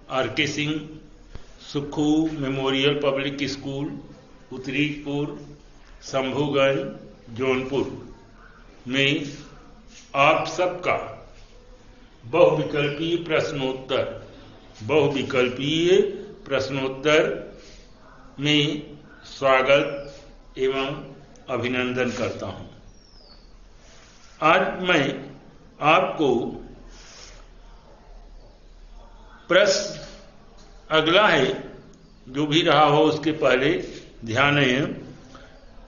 R K. Singh, Sukhu memorial public school, Uttaripur, Shambhuganj, Jaunpur में आप सबका बहुविकल्पीय प्रश्नोत्तर में स्वागत एवं अभिनंदन करता हूं। आज मैं आपको प्रश्न अगला है, जो भी रहा हो उसके पहले ध्यान है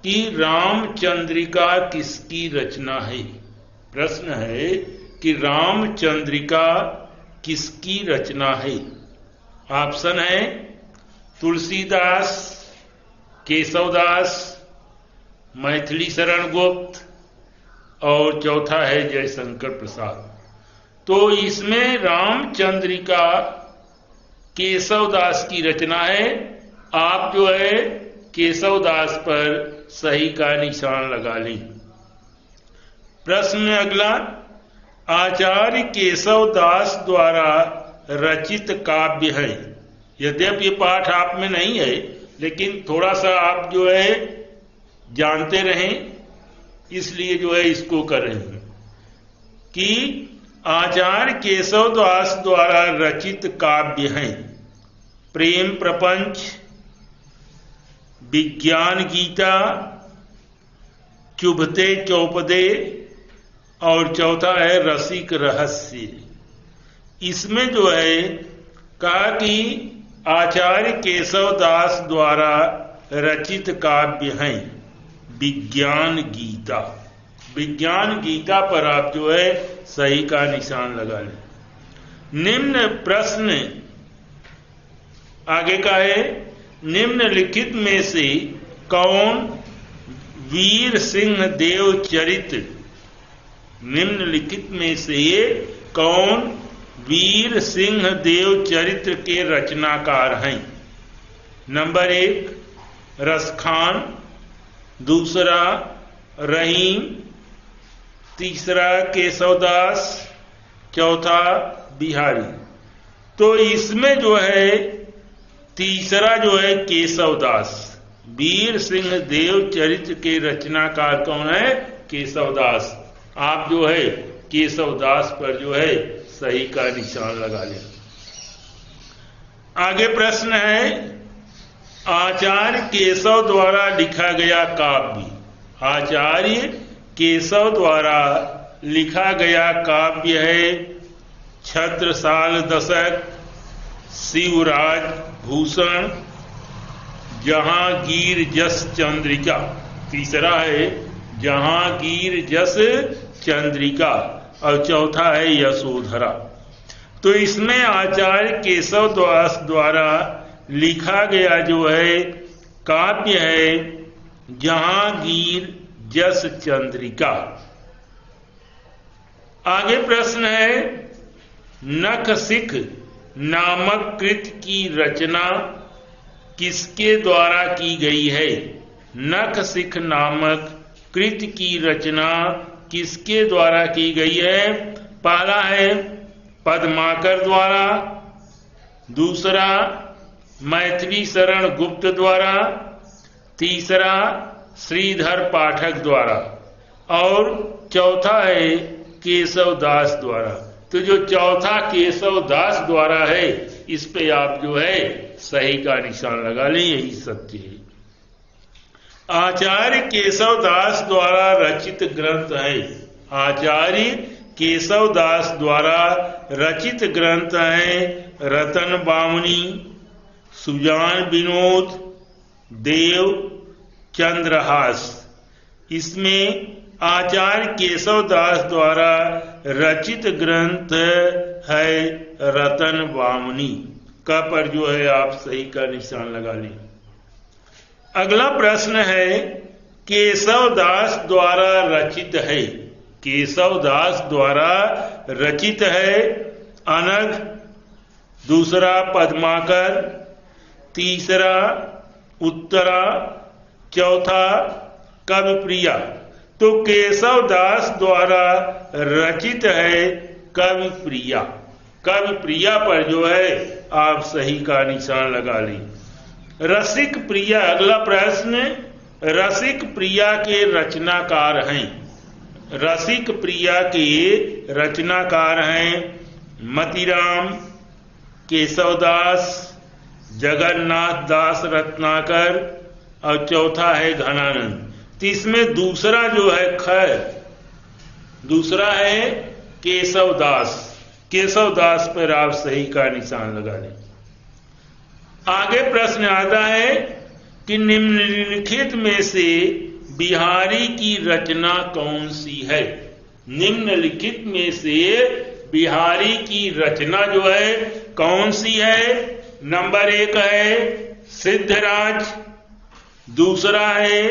कि रामचंद्रिका किसकी रचना है। प्रश्न है कि रामचंद्रिका किसकी रचना है। ऑप्शन है तुलसीदास, केशवदास, मैथिली शरण गुप्त और चौथा है जयशंकर प्रसाद। तो इसमें रामचंद्रिका केशवदास की रचना है। आप जो है केशवदास पर सही का निशान लगा लें। प्रश्न अगला, आचार्य केशवदास द्वारा रचित काव्य है। यद्यपि ये पाठ आप में नहीं है, लेकिन थोड़ा सा आप जो है जानते रहें, इसलिए जो है इसको कर रहे हैं कि आचार्य केशवदास द्वारा रचित काव्य हैं प्रेम प्रपंच, विज्ञान गीता, चुभते चौपदे और चौथा है रसिक रहस्य। इसमें जो है कहा कि आचार्य केशवदास द्वारा रचित काव्य हैं विज्ञान गीता। विज्ञान गीता पर आप जो है सही का निशान लगा लें। निम्न प्रश्न आगे का है, निम्नलिखित में से कौन वीर सिंह देव चरित्र, निम्नलिखित में से कौन वीर सिंह देव चरित्र के रचनाकार हैं। नंबर 1 रसखान, दूसरा रहीम, तीसरा केशवदास, चौथा बिहारी। तो इसमें जो है तीसरा जो है केशवदास, वीर सिंह देव चरित्र के रचनाकार कौन है? केशवदास। आप जो है केशवदास पर जो है सही का निशान लगा लें। आगे प्रश्न है, आचार्य केशव द्वारा लिखा गया काव्य। आचार्य केशव द्वारा लिखा गया काव्य है छत्रसाल दशक, शिवराज भूषण, जहांगीर जस चंद्रिका। तीसरा है जहांगीर जस चंद्रिका और चौथा है यशोधरा। तो इसमें आचार्य केशवदास द्वारा लिखा गया जो है काव्य है जहांगीर जस चंद्रिका। आगे प्रश्न है, नखशिख नामक कृति की रचना किसके द्वारा की गई है? नखशिख नामक कृति की रचना किसके द्वारा की गई है? पहला है पद्माकर द्वारा, दूसरा मैथिली शरण गुप्त द्वारा, तीसरा श्रीधर पाठक द्वारा और चौथा है केशवदास द्वारा। तो जो चौथा केशवदास द्वारा है, इस पे आप जो है सही का निशान लगा लें, यही सत्य है। आचार्य केशवदास द्वारा रचित ग्रंथ है। आचार्य केशवदास द्वारा रचित ग्रंथ है रतन बामनी, सुजान विनोद, देव चंद्रहास। इसमें आचार्य केशवदास द्वारा रचित ग्रंथ है रतन बामनी का पर जो है आप सही का निशान लगा लें। अगला प्रश्न है, केशवदास द्वारा रचित है। केशवदास द्वारा रचित है अनघ, दूसरा पद्माकर, तीसरा उत्तरा, चौथा कविप्रिया। तो केशवदास द्वारा रचित है कविप्रिया। कवि प्रिया पर जो है आप सही का निशान लगा लें। रसिक प्रिया, अगला प्रश्न, रसिक प्रिया के रचनाकार हैं। रसिक प्रिया के रचनाकार हैं मतीराम, केशवदास, जगन्नाथ दास रत्नाकर और चौथा है घनानंद। तो इसमें दूसरा जो है दूसरा है केशवदास। केशवदास पर आप सही का निशान लगा लें। आगे प्रश्न आता है कि निम्नलिखित में से बिहारी की रचना कौन सी है। निम्नलिखित में से बिहारी की रचना जो है कौन सी है। नंबर 1 है सिद्धराज, दूसरा है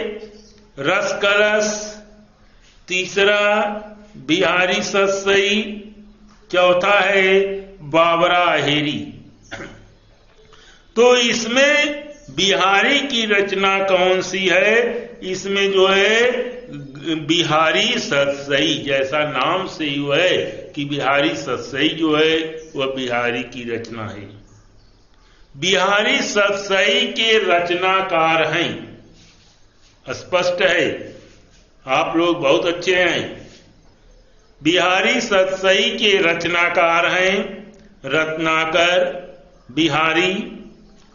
रसकलश, तीसरा बिहारी सतसई, चौथा है बाबरा अहेरी। तो इसमें बिहारी की रचना कौन सी है। इसमें जो है बिहारी सतसई, जैसा नाम से ही है कि बिहारी सतसई जो है वह बिहारी की रचना है। बिहारी सतसई के रचनाकार हैं, स्पष्ट है, आप लोग बहुत अच्छे हैं। बिहारी सतसई के रचनाकार हैं रत्नाकर, बिहारी,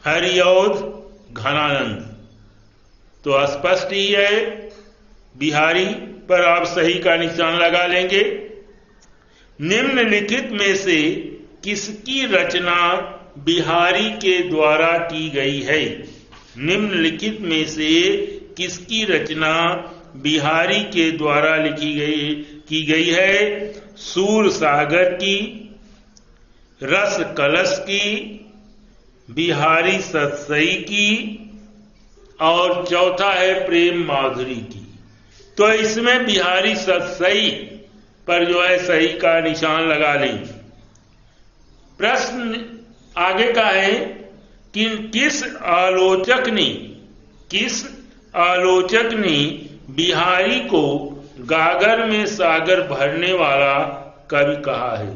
हरिऔध, घनानंद। तो स्पष्ट ही है, बिहारी पर आप सही का निशान लगा लेंगे। निम्नलिखित में से किसकी रचना बिहारी के द्वारा की गई है। निम्नलिखित में से किसकी रचना बिहारी के द्वारा की गई है। सूर सागर की, रस कलश की, बिहारी सतसई की और चौथा है प्रेम माधुरी की। तो इसमें बिहारी सतसई पर जो है सही का निशान लगा लें। प्रश्न आगे का है कि किस आलोचक ने बिहारी को गागर में सागर भरने वाला कवि कहा है।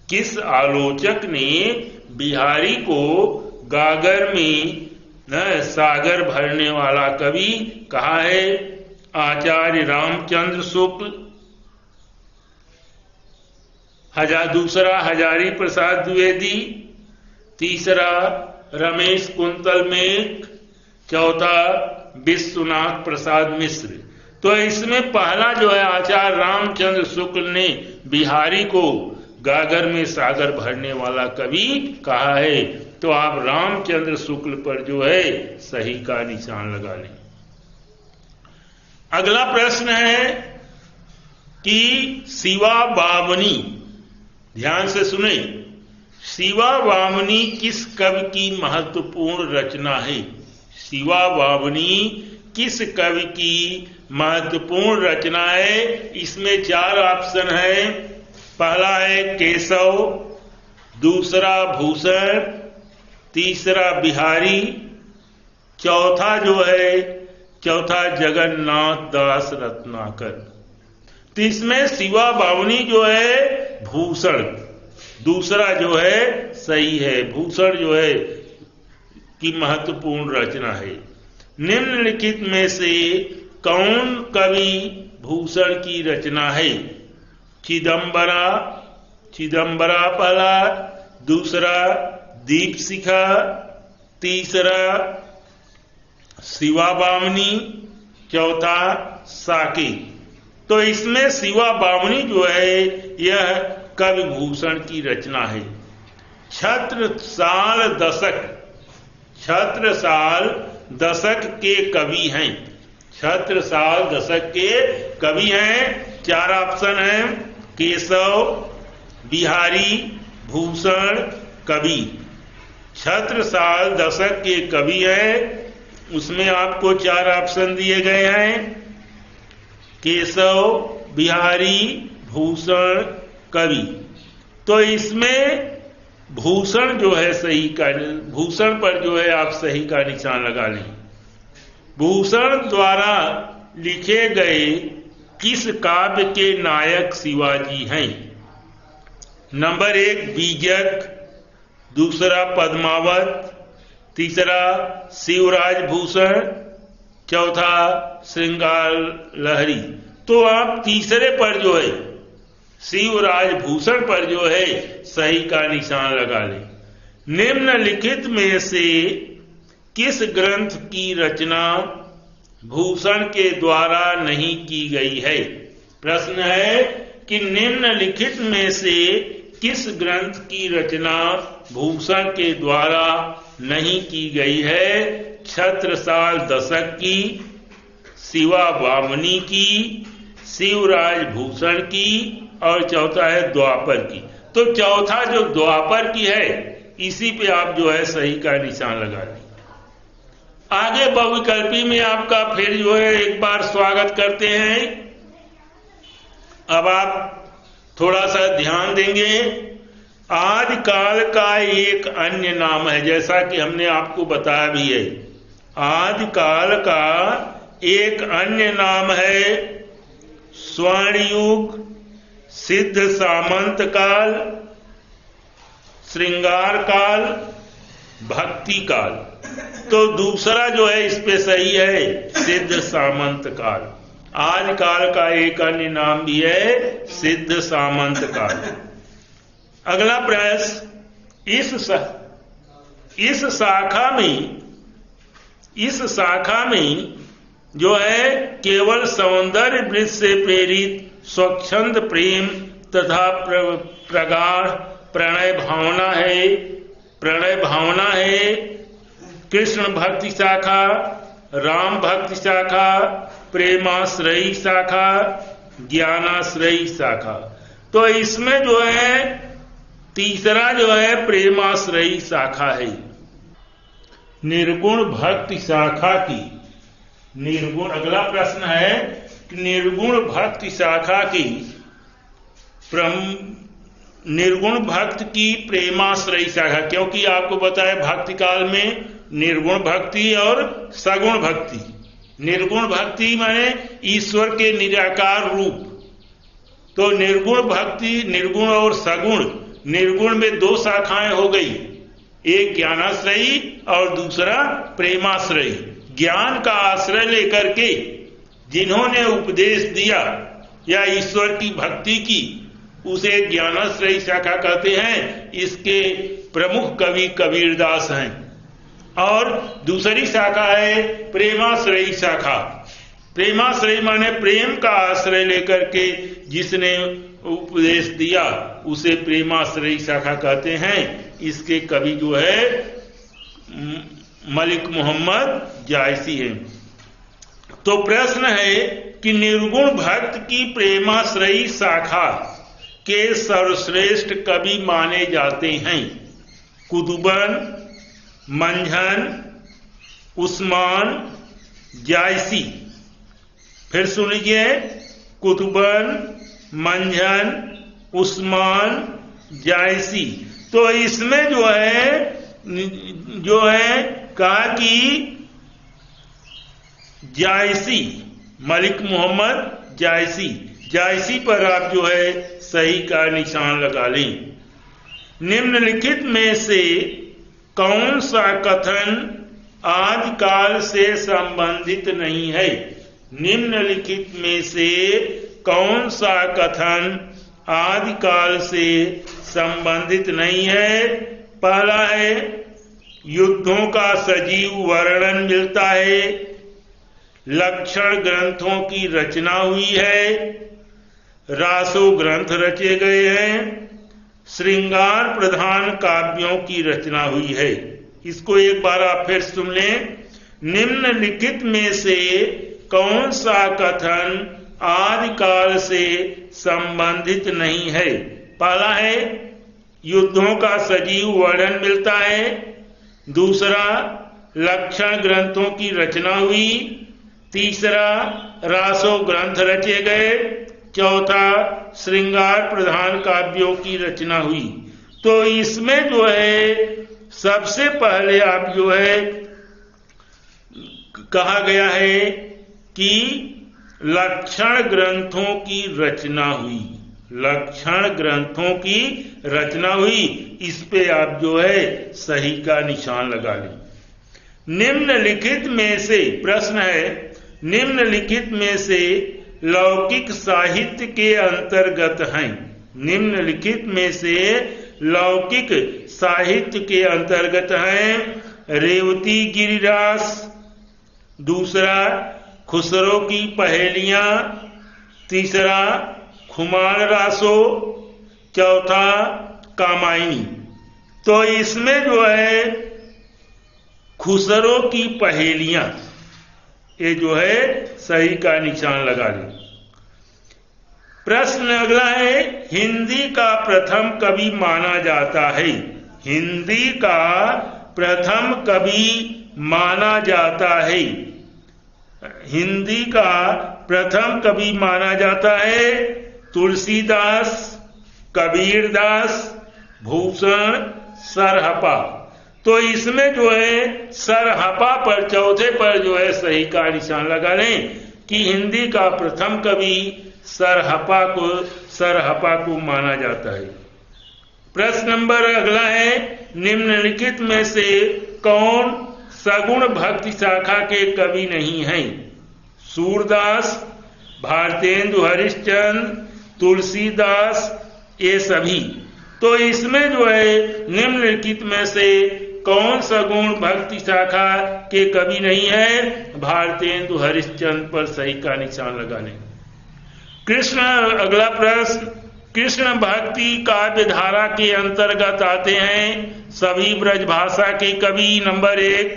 किस आलोचक ने बिहारी को गागर में सागर भरने वाला कवि कहा है। आचार्य रामचंद्र शुक्ल, दूसरा हजारी प्रसाद द्विवेदी, तीसरा रमेश कुंतल मेघ, चौथा विश्वनाथ प्रसाद मिश्र। तो इसमें पहला जो है आचार्य रामचंद्र शुक्ल ने बिहारी को गागर में सागर भरने वाला कवि कहा है। तो आप रामचंद्र शुक्ल पर जो है सही का निशान लगा लें। अगला प्रश्न है कि शिवा वामनी, ध्यान से सुने, शिवा वामनी किस कवि की महत्वपूर्ण रचना है। शिवा वामनी किस कवि की महत्वपूर्ण रचना है। इसमें 4 ऑप्शन है। पहला है केशव, दूसरा भूषण, तीसरा बिहारी, चौथा जगन्नाथ दास रत्नाकर। तो इसमें शिवा वामनी जो है भूषण, दूसरा जो है सही है, भूषण जो है की महत्वपूर्ण रचना है। निम्नलिखित में से कौन कवि भूषण की रचना है। चिदंबरा पहला, दूसरा दीपशिखा, तीसरा शिवा वामनी, चौथा साकी। तो इसमें शिवा वामनी जो है यह कवि भूषण की रचना है। छत्रसाल दशक के कवि हैं। छत्रसाल दशक के कवि हैं। 4 ऑप्शन हैं। केशव, बिहारी, भूषण, कवि। छत्रसाल दशक के कवि हैं। उसमें आपको 4 ऑप्शन दिए गए हैं। केशव, बिहारी, भूषण, कवि। तो इसमें भूषण जो है सही का, भूषण पर जो है आप सही का निशान लगा लें। भूषण द्वारा लिखे गए किस काव्य के नायक शिवाजी हैं। नंबर 1 बीजक, दूसरा पद्मावत, तीसरा शिवराज भूषण, चौथा श्रृंगार लहरी। तो आप तीसरे पर जो है शिवराज भूषण पर जो है सही का निशान लगा लें। निम्नलिखित में से किस ग्रंथ की रचना भूषण के द्वारा नहीं की गई है? प्रश्न है कि निम्नलिखित में से किस ग्रंथ की रचना भूषण के द्वारा नहीं की गई है? छत्रसाल दशक की, शिवा वामनी की, शिवराज भूषण की और चौथा है द्वापर की। तो चौथा जो द्वापर की है इसी पे आप जो है सही का निशान लगा दें। आगे बहुविकल्पी में आपका फिर जो है एक बार स्वागत करते हैं। अब आप थोड़ा सा ध्यान देंगे। आदिकाल का एक अन्य नाम है, जैसा कि हमने आपको बताया भी है। आदिकाल का एक अन्य नाम है स्वर्णयुग, सिद्ध सामंत काल, श्रृंगार काल, भक्ति काल। तो दूसरा जो है इस पे सही है सिद्ध सामंत काल। आदिकाल का एक अन्य नाम भी है सिद्ध सामंत काल। अगला प्रश्न, इस शाखा में जो है केवल सौंदर्य वृत्ति से प्रेरित स्वच्छंद प्रेम तथा प्रगाढ़ प्रणय भावना है। कृष्ण भक्ति शाखा, राम भक्ति शाखा, प्रेमाश्रयी शाखा, ज्ञानाश्रयी शाखा। तो इसमें जो है तीसरा जो है प्रेमाश्रयी शाखा है। निर्गुण भक्ति शाखा की अगला प्रश्न है कि निर्गुण भक्ति शाखा की निर्गुण भक्त की प्रेमाश्रयी शाखा, क्योंकि आपको बताया भक्ति काल में निर्गुण भक्ति और सगुण भक्ति। निर्गुण भक्ति माने ईश्वर के निराकार रूप। तो निर्गुण भक्ति, निर्गुण और सगुण, निर्गुण में दो शाखाएं हो गई, एक ज्ञानाश्रयी और दूसरा प्रेमाश्रयी। ज्ञान का आश्रय लेकर के जिन्होंने उपदेश दिया या ईश्वर की भक्ति की उसे ज्ञानाश्रयी शाखा कहते हैं। इसके प्रमुख कवि कबीरदास हैं। और दूसरी शाखा है प्रेमाश्रयी शाखा। प्रेमाश्रयी माने प्रेम का आश्रय लेकर के जिसने उपदेश दिया उसे प्रेमाश्रयी शाखा कहते हैं। इसके कवि जो है मलिक मोहम्मद जायसी है। तो प्रश्न है कि निर्गुण भक्त की प्रेमाश्रयी शाखा के सर्वश्रेष्ठ कवि माने जाते हैं कुतुबन, मंझन, उस्मान, जायसी। फिर सुन लीजिए, कुतुबन, मंझन, उस्मान, जायसी। तो इसमें जो है कहा कि जायसी, मलिक मोहम्मद जायसी पर आप जो है सही का निशान लगा लें। निम्नलिखित में से कौन सा कथन आदिकाल से संबंधित नहीं है? निम्नलिखित में से कौन सा कथन आदिकाल से संबंधित नहीं है? पहला है युद्धों का सजीव वर्णन मिलता है, लक्षण ग्रंथों की रचना हुई है, रासो ग्रंथ रचे गए हैं, श्रृंगार प्रधान काव्यों की रचना हुई है। इसको एक बार आप फिर सुन लें। निम्नलिखित में से कौन सा कथन आदिकाल से संबंधित नहीं है? पहला है युद्धों का सजीव वर्णन मिलता है, दूसरा लक्षण ग्रंथों की रचना हुई, तीसरा रासो ग्रंथ रचे गए, चौथा श्रृंगार प्रधान काव्यों की रचना हुई। तो इसमें जो है सबसे पहले आप जो है कहा गया है कि लक्षण ग्रंथों की रचना हुई। लक्षण ग्रंथों की रचना हुई। इस पे आप जो है सही का निशान लगा लें। निम्नलिखित में से प्रश्न है, निम्नलिखित में से लौकिक साहित्य के अंतर्गत हैं। निम्नलिखित में से लौकिक साहित्य के अंतर्गत हैं रेवती गिरिरास, दूसरा खुसरो की पहेलियां, तीसरा खुमान रासो, चौथा कामायनी। तो इसमें जो है खुसरो की पहेलियां, ये जो है सही का निशान लगा लें। प्रश्न अगला है, हिंदी का प्रथम कवि माना जाता है। हिंदी का प्रथम कवि माना जाता है। हिंदी का प्रथम कवि माना जाता है तुलसीदास, कबीरदास, भूषण, सरहपा। तो इसमें जो है सरहपा पर, चौथे पर जो है सही का निशान लगा लें कि हिंदी का प्रथम कवि सरहपा को माना जाता है। प्रश्न नंबर अगला है, निम्नलिखित में से कौन सगुण भक्ति शाखा के कवि नहीं हैं? सूरदास, भारतेंदु हरिश्चंद्र, तुलसीदास, ये सभी। तो इसमें जो है निम्नलिखित में से कौन सगुण भक्ति शाखा के कवि नहीं है? भारतेंदु हरिश्चंद्र पर सही का निशान लगा लें। कृष्ण, अगला प्रश्न, कृष्ण भक्ति काव्य धारा के अंतर्गत आते हैं सभी ब्रजभाषा के कवि। नंबर 1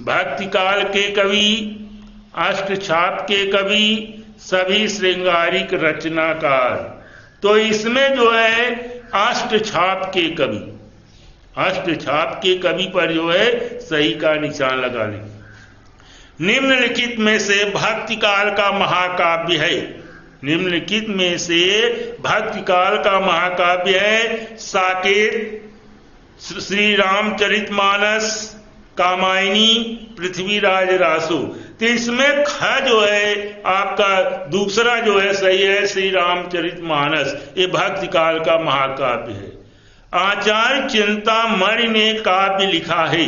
भक्ति काल के कवि, अष्टछाप के कवि, सभी श्रृंगारिक रचनाकार। तो इसमें जो है अष्टछाप के कवि, अष्टछाप के कवि पर जो है सही का निशान लगा लें। निम्नलिखित में से भक्ति काल का महाकाव्य है। निम्नलिखित में से भक्ति काल का महाकाव्य है साकेत, श्री रामचरितमानस, कामायनी, पृथ्वीराज रासो। तो इसमें ख जो है आपका दूसरा जो है सही है श्री रामचरितमानस। ये भक्ति काल का महाकाव्य है। आचार्य चिंतामणि ने काव्य लिखा है।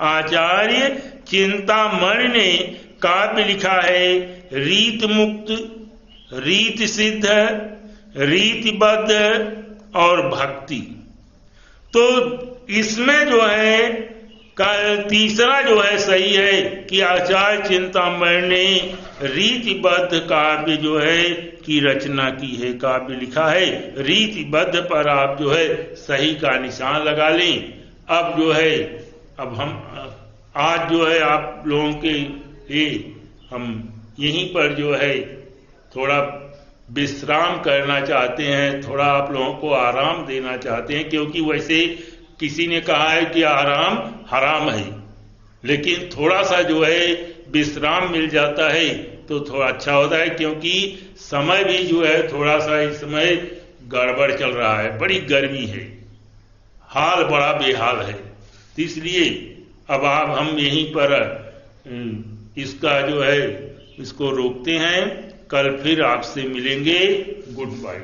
आचार्य चिंतामणि ने काव्य लिखा है रीत मुक्त, रीति सिद्ध, रीतिबद्ध और भक्ति। तो इसमें जो है तीसरा जो है सही है कि आचार्य चिंतामणि ने रीतिबद्ध काव्य जो है की रचना की है, काव्य लिखा है। रीतिबद्ध पर आप जो है सही का निशान लगा लें। अब जो है अब हम आज जो है आप लोगों के लिए हम यहीं पर जो है थोड़ा विश्राम करना चाहते हैं, थोड़ा आप लोगों को आराम देना चाहते हैं, क्योंकि वैसे किसी ने कहा है कि आराम हराम है, लेकिन थोड़ा सा जो है विश्राम मिल जाता है तो थोड़ा अच्छा होता है, क्योंकि समय भी जो है थोड़ा सा इस समय गड़बड़ चल रहा है, बड़ी गर्मी है, हाल बड़ा बेहाल है। तो इसलिए अब आप हम यहीं पर इसका जो है इसको रोकते हैं। कल फिर आपसे मिलेंगे। Good bye.